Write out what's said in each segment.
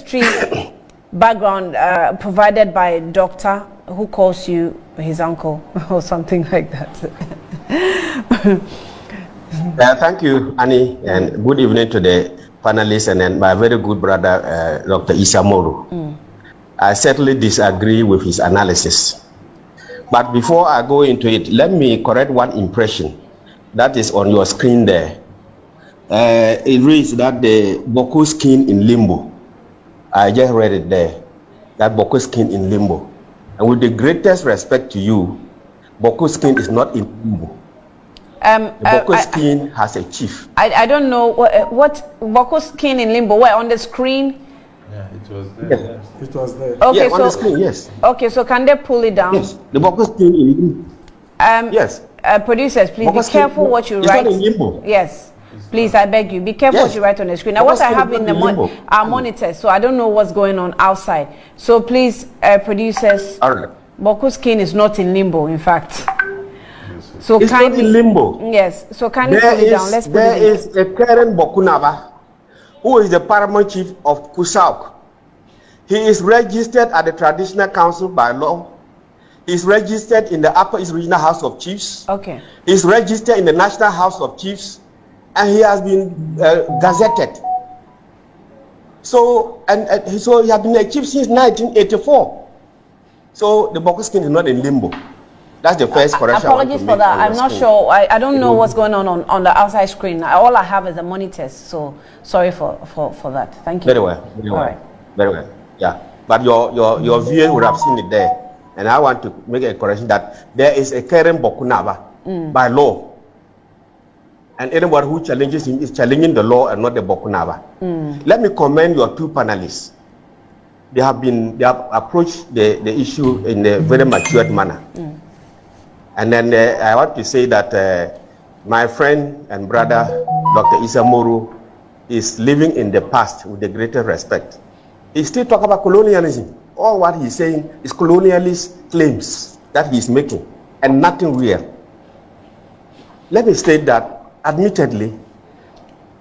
history background provided by a doctor who calls you his uncle or something like that. Thank you, Annie, and good evening to the panelists and then my very good brother, Dr. Issa Moro. I certainly disagree with his analysis. But before I go into it, let me correct one impression that is on your screen there. It reads that the Boko skin in limbo. I just read it there. That Boko skin in limbo. And with the greatest respect to you, Boko skin is not in limbo. The Boko skin has a chief. I don't know what Boko skin in limbo. Where on the screen? Yeah, it was there. Yes. It was there. Okay, yeah, so on the screen, yes. Okay, so can they pull it down? Yes, the Boko skin in limbo. Yes. Producers, please Boko be careful what you write. It's not in limbo. Yes. Please, I beg you, be careful what you write on the screen. Now, what I have in our monitors, so I don't know what's going on outside. So please, producers, Boko skin is not in limbo, in fact. So it's kindly, not in limbo. Yes. So kindly pull it down. Let's put it in. There is a Karen Bokunaba, who is the paramount chief of Kusauk. He is registered at the Traditional Council by law. He is registered in the Upper East Regional House of Chiefs. Okay. He is registered in the National House of Chiefs, and he has been gazetted. So so he has been a chief since 1984. So the Boko skin is not in limbo. That's the first correction. Apologies for that. I'm not sure. I don't know what's going on the outside screen. All I have is the monitors. So sorry for that. Thank you. Very well. Very well. Right. Very well. Yeah. But your viewers would have seen it there. And I want to make a correction that there is a Karen Bokunaba by law. And anyone who challenges him is challenging the law and not the Bokunaba. Let me commend your two panelists. They have approached the issue in a very matured manner. And then I want to say that my friend and brother, Dr. Issa Moro, is living in the past with the greatest respect. He still talks about colonialism. All what he's saying is colonialist claims that he's making and nothing real. Let me state that, admittedly,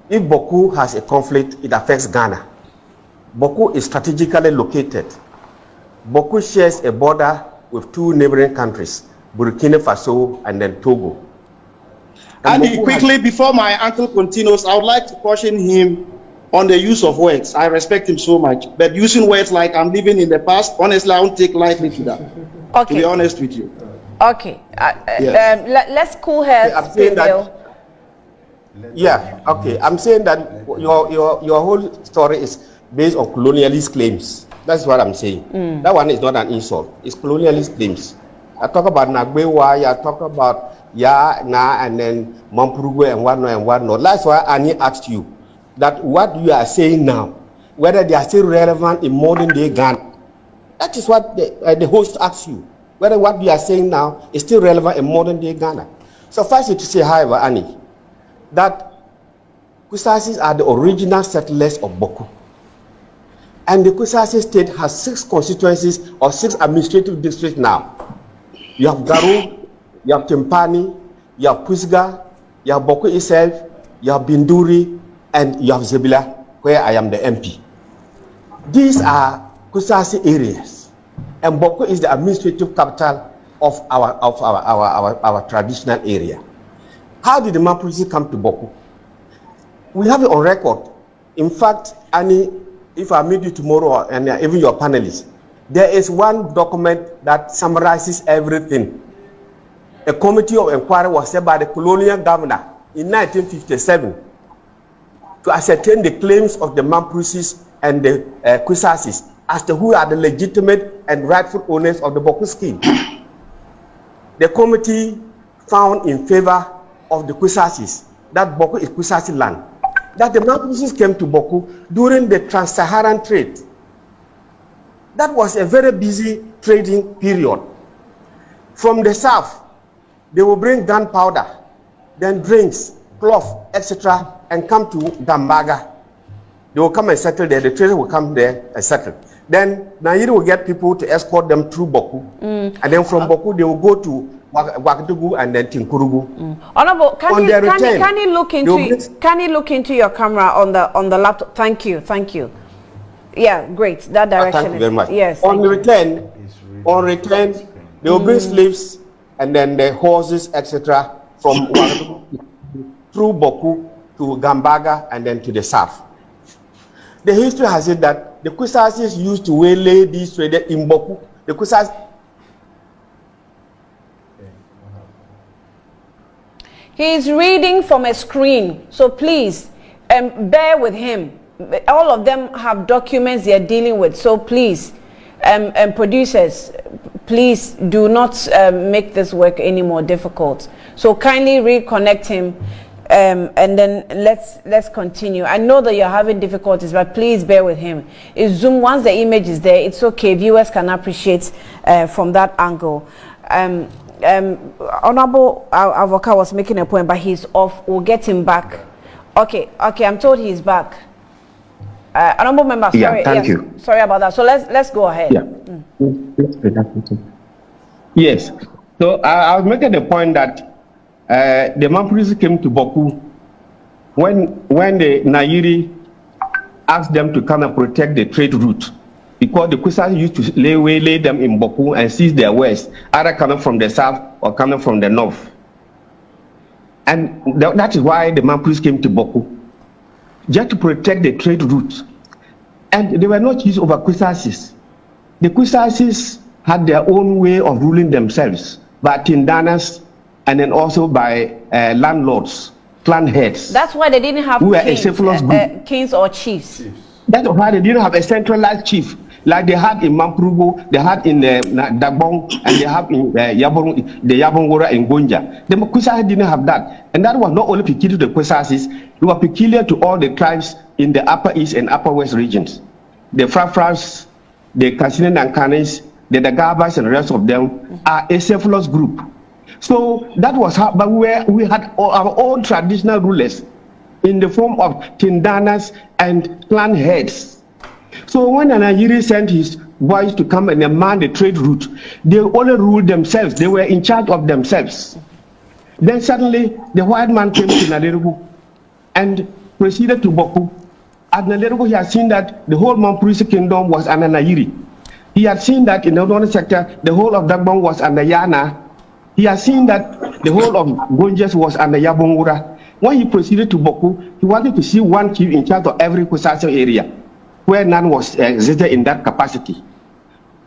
if Boko has a conflict, it affects Ghana. Boko is strategically located. Boko shares a border with two neighboring countries, Burkina Faso and then Togo. And quickly, before my uncle continues, I would like to caution him on the use of words. I respect him so much, but using words like "I'm living in the past," honestly, I won't take lightly to that. Okay. To be honest with you. Okay. Yes. Let's cool heads. Yeah. Okay. I'm saying that your whole story is based on colonialist claims. That's what I'm saying. That one is not an insult. It's colonialist claims. I talk about Nagbewa, I talk about Ya, Na, and then Mampurugu and whatnot. That's why Annie asked you that what you are saying now, whether they are still relevant in modern day Ghana. That is what the host asks you, whether what you are saying now is still relevant in modern day Ghana. Suffice it to say, however, Annie, that Kusasis are the original settlers of Boko. And the Kusasi state has 6 constituencies or 6 administrative districts now. You have Garu, you have Timpani, you have Pusga, you have Boko itself, you have Binduri, and you have Zebila, where I am the MP. These are Kusasi areas, and Boko is the administrative capital of our traditional area. How did the Mapuche come to Boko? We have it on record. In fact, Annie, if I meet you tomorrow, and even your panelists, there is one document that summarizes everything. A committee of inquiry was set by the colonial governor in 1957 to ascertain the claims of the Mapuches and the Kusasis as to who are the legitimate and rightful owners of the Boko scheme. The committee found in favor of the Kusasis that Boko is Kusasi land, that the Mapuches came to Boko during the trans-Saharan trade. That was a very busy trading period. From the south, they will bring gunpowder, then drinks, cloth, etc., and come to Dambaga. They will come and settle there. The traders will come there and settle. Then Nairi will get people to escort them through Boko, and then from Boko they will go to Wagadugu and then Tinkurugu. Honorable, can you look into your camera on the laptop? Thank you. Yeah, great. That direction. Thank you very much. Yes. On return, they will bring slaves and then the horses, etc., from through Boku to Gambaga and then to the south. The history has it that the Kusasis used to waylay these traders in Boku. The Kusas. He is reading from a screen, so please bear with him. All of them have documents they are dealing with, so please, producers, please do not make this work any more difficult. So kindly reconnect him, and then let's continue. I know that you're having difficulties, but please bear with him. It's Zoom. Once the image is there, it's okay. Viewers can appreciate from that angle. Honorable Avoka was making a point, but he's off. We'll get him back. Okay, I'm told he's back. Honorable member, sorry. Yeah, thank you. Sorry about that. So let's go ahead. Yeah. Yes. So I was making the point that the Mampuris came to Boku when the Nairi asked them to come and protect the trade route, because the Kusas used to lay them in Boku and seize their wares, either coming from the south or coming from the north. And that is why the Mampuris came to Boku, just to protect the trade route. And they were not chiefs over Kusasis. The Kusasis had their own way of ruling themselves by Tindanas and then also by landlords, clan heads. That's why they didn't have kings or chiefs. That's why they didn't have a centralized chief like they had in Mampurugo, they had in Dagbong, and they have in the Yabongora in Gonja. The Kusas didn't have that. And that was not only peculiar to the Kusasis, it was peculiar to all the tribes in the Upper East and Upper West regions. The Frafras, the Kasinen and Kanis, the Dagabas and the rest of them are a cephalous group. So that was how, but we had our own traditional rulers in the form of Tindanas and clan heads. So when a Nigerian sent his boys to come and man the trade route, they only ruled themselves. They were in charge of themselves. Then suddenly the white man came to Nalerugu and proceeded to Boku. At Nalerugu, he had seen that the whole Mampurisi kingdom was under Nairi. He had seen that in the northern sector, the whole of Dagbong was under Yana. He had seen that the whole of Gonjas was under Yabongura. When he proceeded to Boku, he wanted to see one chief in charge of every Kusasa area, where none was existed in that capacity.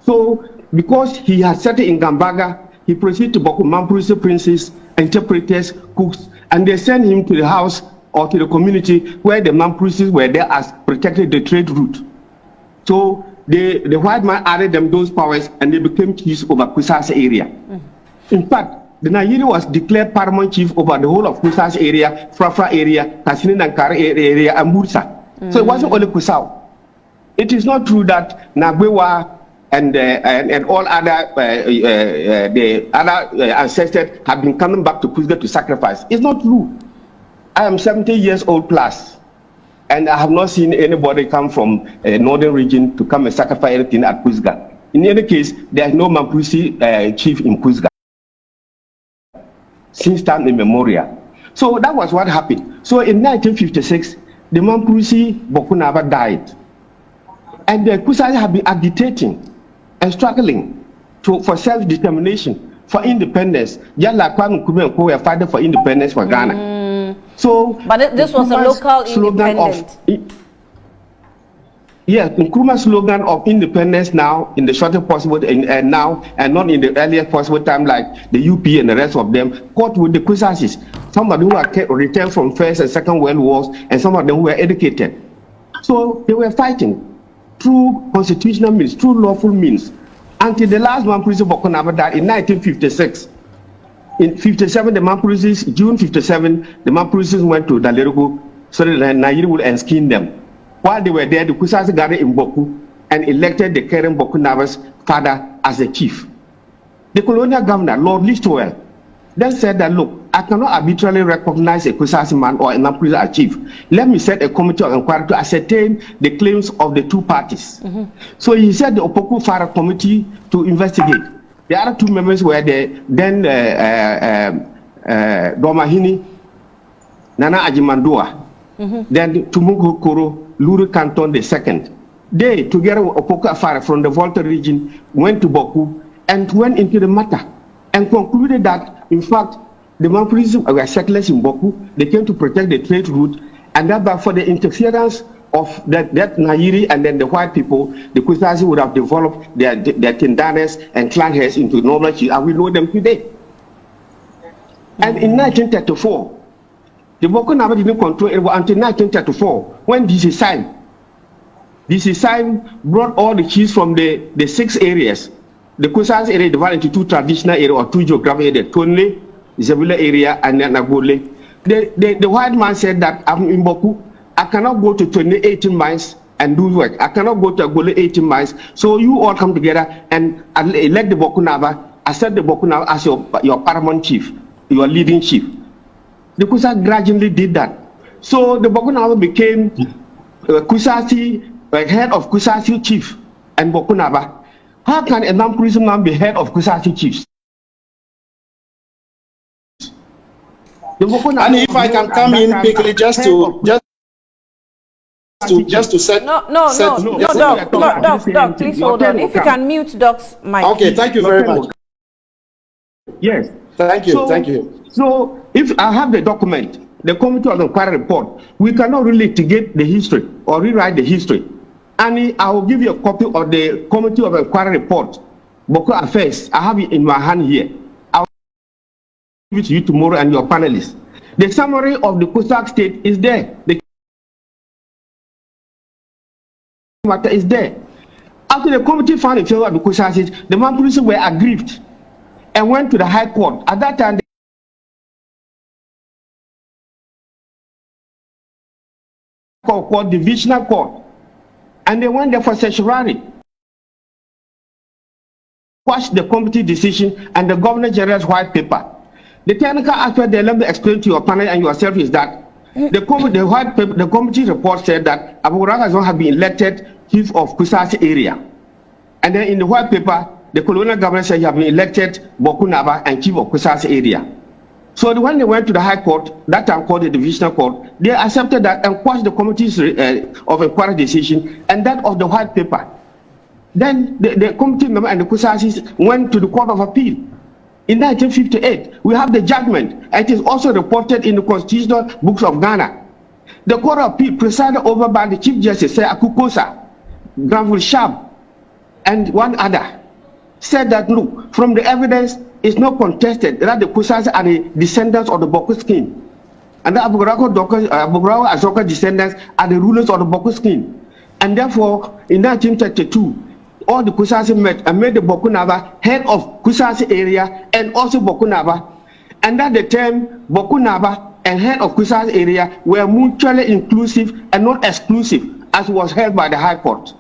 So, because he had settled in Gambaga, he proceeded to Boku, Mampurisi princes, interpreters, cooks, and they sent him to the house or to the community where the Mampurisis were there as protected the trade route. So, the white man added them those powers and they became chiefs over Kusasa area. In fact, the Nairi was declared paramount chief over the whole of Kusasa area, Frafra area, Kasinin and Kare area, and Mursa. So it wasn't only Kusau. It is not true that Nagbewa and all other the other ancestors have been coming back to Kuzga to sacrifice. It's not true. I am 70 years old plus, and I have not seen anybody come from a northern region to come and sacrifice anything at Kuzga. In any case, there is no Mampusi chief in Kuzga since time immemorial. So that was what happened. So in 1956, the Mampusi Bokunaba died. And the Kusas have been agitating and struggling for self-determination, for independence, just like Kwame Nkrumah were fighting for independence for Ghana. So, but this was a local independence. Yes, Nkrumah's slogan of independence now, in the shortest possible, and now, and not in the earliest possible time, like the UP and the rest of them, caught with the Kusasis. Some of them who are returned from First and Second World Wars, and some of them who were educated. So they were fighting through constitutional means, through lawful means, until the last Mampurisi Bokunaba died in 1956. In 57, the Mampurisis, June 57, the Mampurisis went to Dalerugu so that Nairi would enskin them. While they were there, the Kusas gathered in Boku and elected the Keren Bokunaba's father as the chief. The colonial governor, Lord Listowel, then said that, look, I cannot arbitrarily recognize a Kusasi man or a Mampurisi as chief. Let me set a committee of inquiry to ascertain the claims of the two parties. So he said the Opoku Farah committee to investigate. The other two members were the then Domahini, Nana Ajimandua, then Tumugu Koro, Luru Canton II. They, together with Opoku Afare from the Volta region, went to Boku and went into the matter and concluded that, in fact, the Mampurisi were settlers in Boku. They came to protect the trade route, and that for the interference of that Nairi and then the white people, the Kusasi would have developed their Tindanes and clan heads into normal chiefs, and we know them today. And in 1934, the Boko Naba didn't control it until 1934, when DC signed. DC signed brought all the chiefs from the 6 areas. The Kusasi area divided into 2 traditional areas or 2 geographic areas, Tonle, Zebula area, and then Nagole. The white man said that I'm in Boku, I cannot go to 18 miles and do work. I cannot go to Agole 18 miles. So you all come together and elect the Boku Naba, accept the Boku Naba as your paramount chief, your leading chief. The Kusasi gradually did that. So the Boku Naba became Kusasi, head of Kusasi chief and Boku Naba. How can a non-Christian man be head of Kusasi chiefs? And if I can come in quickly just to set. Doc, please hold on. If you can mute Doc's mic. Okay, thank you very much. Yes. Thank you. So if I have the document, the Committee of Inquiry report, we cannot really litigate the history or rewrite the history. And I will give you a copy of the Committee of Inquiry report, Boko Affairs. I have it in my hand here. I will give it to you tomorrow and your panelists. The summary of the Kusak state is there. The matter is there. After the committee found in favor of the Kusak state, the Mampurisi were aggrieved and went to the High Court. At that time, the called Divisional Court, and they went there for certiorari, quashed the committee decision and the Governor General's white paper. The technical aspect they let me explain to your panel and yourself is that the committee report said that Abu Razon had been elected chief of Kusasi area, and then in the white paper, the colonial government said he had been elected Boku Naba and chief of Kusasi area. So when they went to the High Court, that time called the Divisional Court, they accepted that and quashed the committee's of inquiry decision and that of the white paper. Then the committee member and the Kusasis went to the Court of Appeal. In 1958, we have the judgment. It is also reported in the constitutional books of Ghana. The Court of Appeal, presided over by the Chief Justice, Akukosa, Granville Sharp, and one other, said that, look, from the evidence, it's not contested that the Kusasi are the descendants of the Boku skin. And the Abugarawa Azoka descendants are the rulers of the Boku skin. And therefore, in 1932, all the Kusasi met and made the Boku Naba head of Kusasi area and also Boku Naba. And at the time, Boku Naba and head of Kusasi area were mutually inclusive and not exclusive, as was held by the High Court.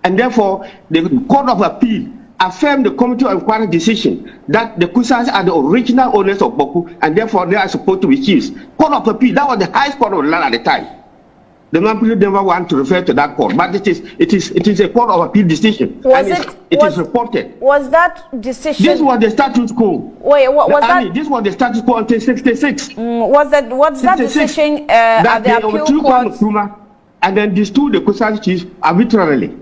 And therefore, the Court of Appeal affirmed the Committee of Inquiry decision that the Kusasi are the original owners of Boku and therefore they are supposed to be chiefs. Court of Appeal, that was the highest court of the land at the time. The Mampurisi never want to refer to that court, but it is a Court of Appeal decision. It is reported. Was that decision? This was the status quo. Wait, what was that? This was the status quo until 66. Was that decision at the appeal court? And then destood the Kusasi chiefs arbitrarily.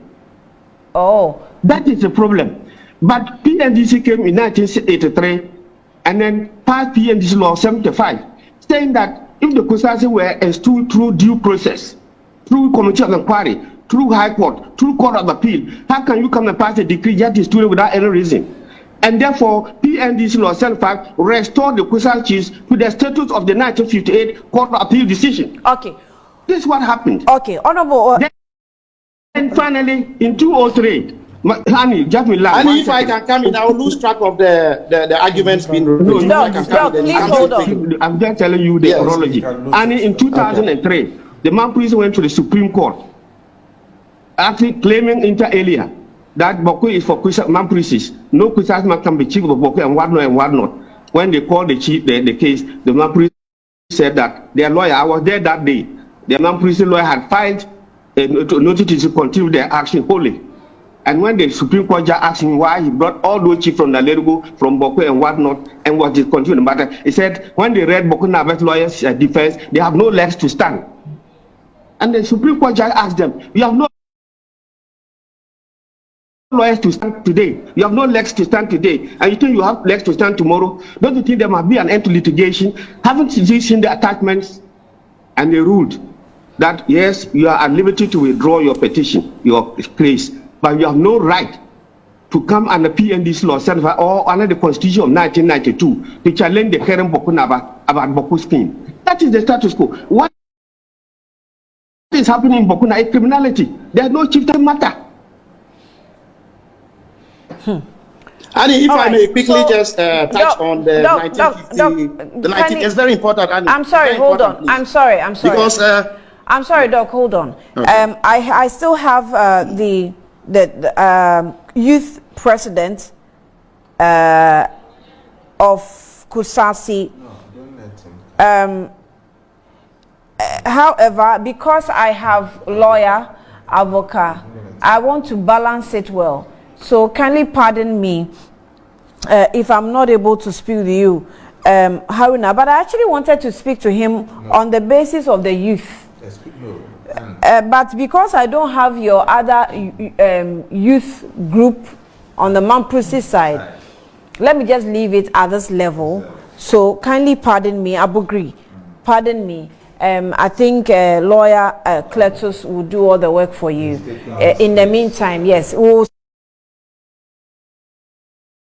Oh. That is the problem. But PNDC came in 1983 and then passed PNDC law 75, saying that if the Kusasi were installed through due process, through Committee of Inquiry, through High Court, through Court of Appeal, how can you come and pass a decree yet installed without any reason? And therefore, PNDC law 75 restored the Kusasi chiefs to the status of the 1958 Court of Appeal decision. Okay. This is what happened. Okay, Honorable. Then finally, in 2003, Honey, just me laugh. And if I can come in, I will lose track of the arguments being repeated. No, please hold on. I'm just telling you the chronology. And in 2003, the Mampurisi went to the Supreme Court, actually claiming inter alia that Boku is for Mampurisis. No Kusasi man can be chief of Boku and what not. When they called the case, the Mampurisi said that their lawyer, I was there that day, the Mampurisi lawyer had filed a notice to continue their action wholly. And when the Supreme Court just asked him why he brought all those chiefs from Nalergo, from Boku and whatnot, and what is continuing the matter, he said when they read Boku Naba's lawyer's defense, they have no legs to stand. And the Supreme Court just asked them, you have no lawyers to stand today. You have no legs to stand today, and you think you have legs to stand tomorrow. Don't you think there must be an end to litigation? Haven't you seen the attachments and the ruled that yes, you are at liberty to withdraw your petition, your case, but you have no right to come and appeal in this law or under the Constitution of 1992 to challenge the Keren Bokunaba about Boku scheme. That is the status quo. What is happening in Bokuna is criminality. There's no chieftain matter. Annie, if All I right, may quickly so, just touch on the 1950. The 19, it's very important. Annie. I'm sorry, hold on. Please. I'm sorry. Because I'm sorry, Doc. Hold on. Okay. I still have the youth president of Kusasi. No, don't let him. However, because I have lawyer, advocate, I want to balance it well. So kindly pardon me if I'm not able to speak to you, Haruna. But I actually wanted to speak to him on the basis of the youth. Yes, no. But because I don't have your other youth group on the Mampusi side, let me just leave it at this level. So kindly pardon me, Abugri. Pardon me. I think lawyer Cletus will do all the work for you. In the meantime, yes, we'll